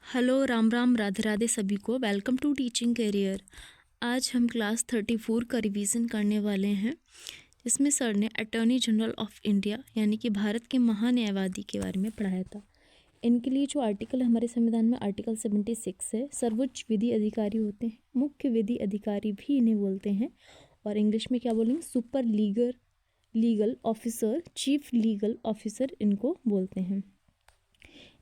Hello, Ram Ram, Radhe Radhe सभी को। Welcome to teaching career. आज हम क्लास 34 का रिवीजन करने वाले हैं, जिसमें सर ने अटॉर्नी जनरल ऑफ इंडिया यानी कि भारत के महान्यायवादी के बारे में पढ़ाया था। इनके लिए जो आर्टिकल हमारे संविधान में आर्टिकल 76 है, सर्वोच्च विधि अधिकारी होते हैं। मुख्य विधि अधिकारी भी इन्हें बोलते हैं, और इंग्लिश में क्या बोलेंगे, super legal officer, chief legal officer इनको बोलते हैं।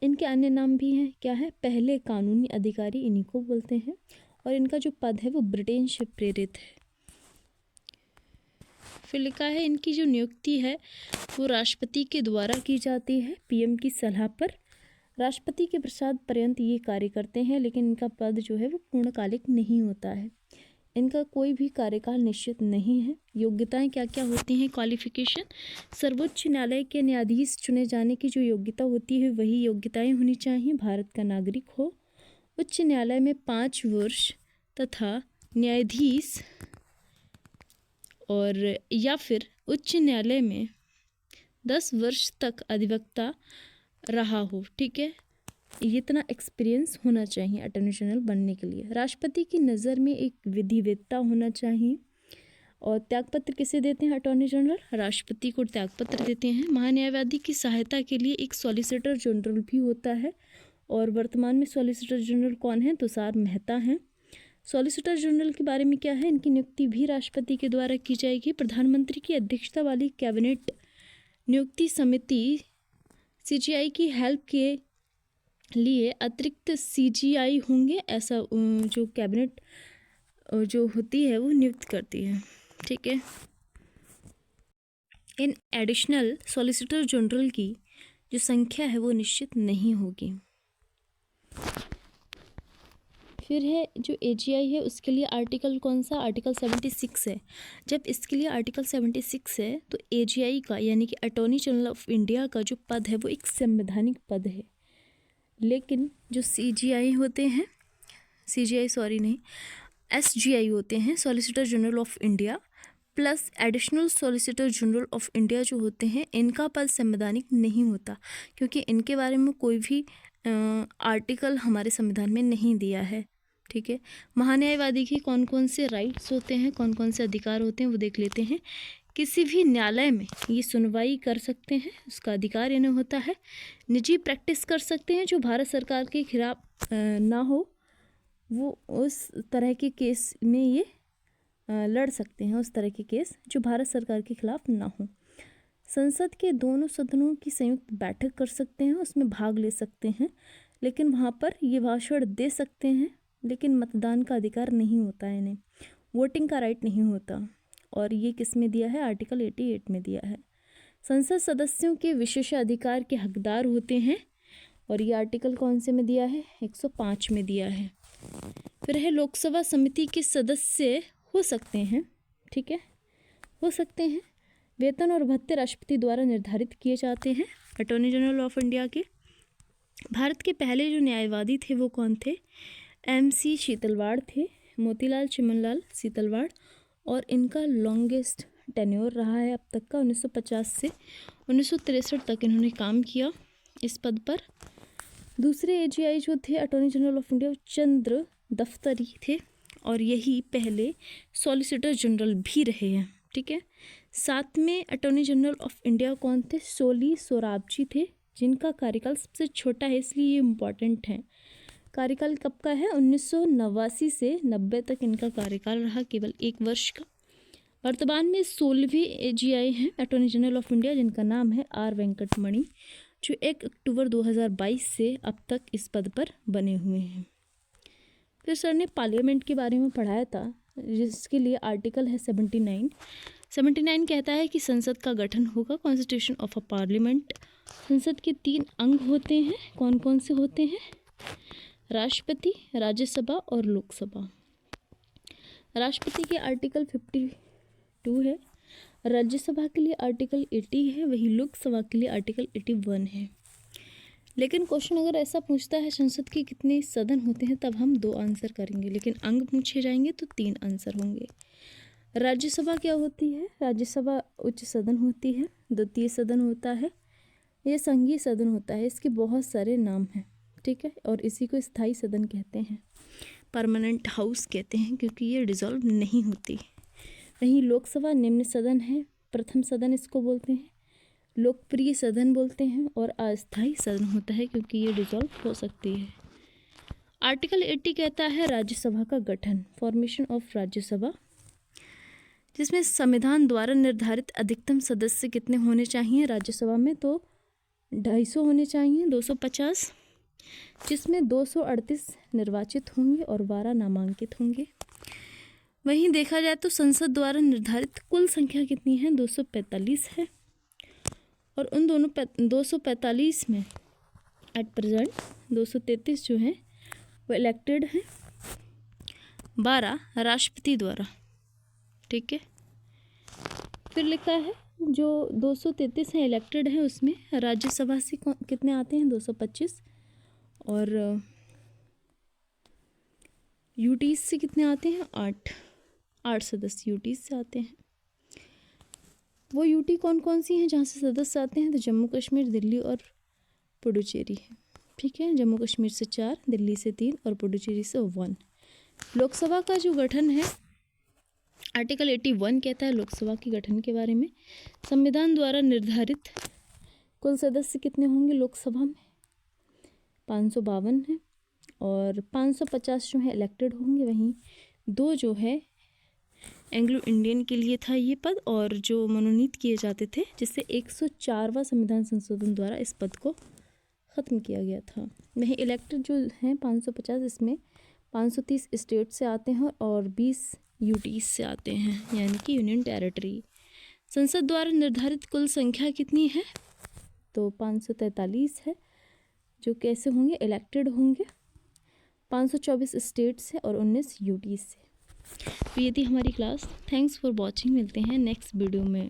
इनके अन्य नाम भी हैं, क्या है, पहले कानूनी अधिकारी इन्हीं को बोलते हैं, और इनका जो पद है वो ब्रिटेन से प्रेरित है। फिर लिखा है इनकी जो नियुक्ति है वो राष्ट्रपति के द्वारा की जाती है, पीएम की सलाह पर। राष्ट्रपति के प्रसाद पर्यंत ये कार्य करते हैं, लेकिन इनका पद जो है वो पूर्णकालिक नहीं होता है। इनका कोई भी कार्यकाल निश्चित नहीं है। योग्यताएं क्या क्या होती हैं, क्वालिफिकेशन, सर्वोच्च न्यायालय के न्यायाधीश चुने जाने की जो योग्यता होती है वही योग्यताएं होनी चाहिए। भारत का नागरिक हो, उच्च न्यायालय में 5 वर्ष तथा न्यायाधीश और या फिर उच्च न्यायालय में 10 वर्ष तक अधिवक्ता रहा हो, ठीक है। ये इतना एक्सपीरियंस होना चाहिए अटॉर्नी जनरल बनने के लिए। राष्ट्रपति की नज़र में एक विधिवेत्ता होना चाहिए। और त्यागपत्र किसे देते हैं अटॉर्नी जनरल? राष्ट्रपति को त्यागपत्र देते हैं। महान्यायवादी की सहायता के लिए एक सॉलिसिटर जनरल भी होता है, और वर्तमान में सॉलिसिटर जनरल कौन है? तुषार मेहता हैं। सॉलिसिटर जनरल के बारे में क्या है, इनकी नियुक्ति भी राष्ट्रपति के द्वारा की जाएगी। प्रधानमंत्री की अध्यक्षता वाली कैबिनेट नियुक्ति समिति CGI की हेल्प के लिए अतिरिक्त CGI होंगे, ऐसा जो कैबिनेट जो होती है वो नियुक्त करती है, ठीक है। इन एडिशनल सॉलिसिटर जनरल की जो संख्या है वो निश्चित नहीं होगी। फिर है जो AGI है, उसके लिए आर्टिकल कौन सा? आर्टिकल 76 है। जब इसके लिए आर्टिकल 76 है तो AGI का यानी कि अटॉर्नी जनरल ऑफ इंडिया का जो पद है वो एक संवैधानिक पद है। लेकिन जो SGI होते हैं, SGI होते हैं, solicitor general of India plus additional solicitor general of India जो होते हैं, इनका पद संवैधानिक नहीं होता, क्योंकि इनके बारे में कोई भी आर्टिकल हमारे संविधान में नहीं दिया है, ठीक है। महान्यायवादी की कौन कौन से राइट्स होते हैं, कौन कौन से अधिकार होते हैं वो देख लेते हैं। किसी भी न्यायालय में ये सुनवाई कर सकते हैं, उसका अधिकार इन्हें होता है। निजी प्रैक्टिस कर सकते हैं जो भारत सरकार के खिलाफ ना हो, वो उस तरह के केस में ये लड़ सकते हैं, उस तरह के केस जो भारत सरकार के खिलाफ ना हो। संसद के दोनों सदनों की संयुक्त बैठक कर सकते हैं, उसमें भाग ले सकते हैं, लेकिन वहाँ पर ये भाषण दे सकते हैं, लेकिन मतदान का अधिकार नहीं होता है इन्हें, वोटिंग का राइट नहीं होता। और ये किस में दिया है? आर्टिकल 88 में दिया है। संसद सदस्यों के विशेषाधिकार के हकदार होते हैं, और ये आर्टिकल कौन से में दिया है? 105 में दिया है। फिर है लोकसभा समिति के सदस्य हो सकते हैं, ठीक है, हो सकते हैं। वेतन और भत्ते राष्ट्रपति द्वारा निर्धारित किए जाते हैं अटॉर्नी जनरल ऑफ इंडिया के। भारत के पहले जो न्यायवादी थे वो कौन थे? MC शीतलवाड़ थे, मोतीलाल चिमनलाल शीतलवाड़, और इनका लॉन्गेस्ट टेन्योर रहा है अब तक का। 1950 से 1963 तक इन्होंने काम किया इस पद पर। दूसरे AGI जो थे अटॉर्नी जनरल ऑफ इंडिया, चंद्र दफ्तरी थे, और यही पहले सॉलिसिटर जनरल भी रहे हैं, ठीक है। साथ में अटॉर्नी जनरल ऑफ इंडिया कौन थे? सोली सोराबजी थे, जिनका कार्यकाल सबसे छोटा है, इसलिए ये इम्पॉर्टेंट है। कार्यकाल कब का है? 1989 से 90 तक इनका कार्यकाल रहा, केवल 1 वर्ष का। वर्तमान में 16वीं AGI हैं अटॉर्नी जनरल ऑफ इंडिया, जिनका नाम है R वेंकटमणि, जो 1 अक्टूबर 2022 से अब तक इस पद पर बने हुए हैं। फिर सर ने पार्लियामेंट के बारे में पढ़ाया था, जिसके लिए आर्टिकल है 79 कहता है कि संसद का गठन होगा, कॉन्स्टिट्यूशन ऑफ अ पार्लियामेंट। संसद के 3 अंग होते हैं, कौन कौन से होते हैं? राष्ट्रपति, राज्यसभा और लोकसभा। राष्ट्रपति के आर्टिकल 52 है, राज्यसभा के लिए आर्टिकल 80 है, वही लोकसभा के लिए आर्टिकल 81 है। लेकिन क्वेश्चन अगर ऐसा पूछता है संसद के कितने सदन होते हैं, तब हम 2 आंसर करेंगे, लेकिन अंग पूछे जाएंगे तो 3 आंसर होंगे। राज्यसभा क्या होती है? राज्यसभा उच्च सदन होती है, द्वितीय सदन होता है, यह संघीय सदन होता है। इसके बहुत सारे नाम हैं, ठीक है, और इसी को स्थायी सदन कहते हैं, परमानेंट हाउस कहते हैं, क्योंकि ये डिसॉल्व नहीं होती। वहीं लोकसभा निम्न सदन है, प्रथम सदन इसको बोलते हैं, लोकप्रिय सदन बोलते हैं, और अस्थायी सदन होता है क्योंकि ये डिसॉल्व हो सकती है। आर्टिकल 80 कहता है राज्यसभा का गठन, फॉर्मेशन ऑफ राज्यसभा, जिसमें संविधान द्वारा निर्धारित अधिकतम सदस्य कितने होने चाहिए राज्यसभा में, तो 250 होने चाहिए, 250, जिसमें 238 निर्वाचित होंगे और 12 नामांकित होंगे। वहीं देखा जाए तो संसद द्वारा निर्धारित कुल संख्या कितनी है, 245 है, और उन दोनों 245 में एट प्रेजेंट 233 जो हैं वो इलेक्टेड हैं, 12 राष्ट्रपति द्वारा, ठीक है। फिर लिखा है जो 233 हैं इलेक्टेड हैं, उसमें राज्यसभा से कितने आते हैं, 225, और यूटीज से कितने आते हैं, 8 सदस्य यूटीज से आते हैं। वो यूटी कौन कौन सी हैं जहाँ से सदस्य आते हैं, तो जम्मू कश्मीर, दिल्ली और पुडुचेरी है, ठीक है। जम्मू कश्मीर से 4, दिल्ली से 3 और पुडुचेरी से 1। लोकसभा का जो गठन है, आर्टिकल 81 कहता है लोकसभा के गठन के बारे में। संविधान द्वारा निर्धारित कुल सदस्य कितने होंगे लोकसभा में, 552 है, और 550 जो है इलेक्टेड होंगे। वहीं 2 जो है एंग्लो इंडियन के लिए था ये पद, और जो मनोनीत किए जाते थे, जिससे 104वां संविधान संशोधन द्वारा इस पद को ख़त्म किया गया था। वहीं इलेक्टेड जो हैं 550, इसमें 530 स्टेट से आते हैं और 20 यूटीज से आते हैं, यानी कि यूनियन टेरिटरी। संसद द्वारा निर्धारित कुल संख्या कितनी है, तो 543 है, जो कैसे होंगे, इलेक्टेड होंगे, 524 स्टेट से और 19 यूटीज से। तो ये थी हमारी क्लास। थैंक्स फॉर वॉचिंग, मिलते हैं नेक्स्ट वीडियो में।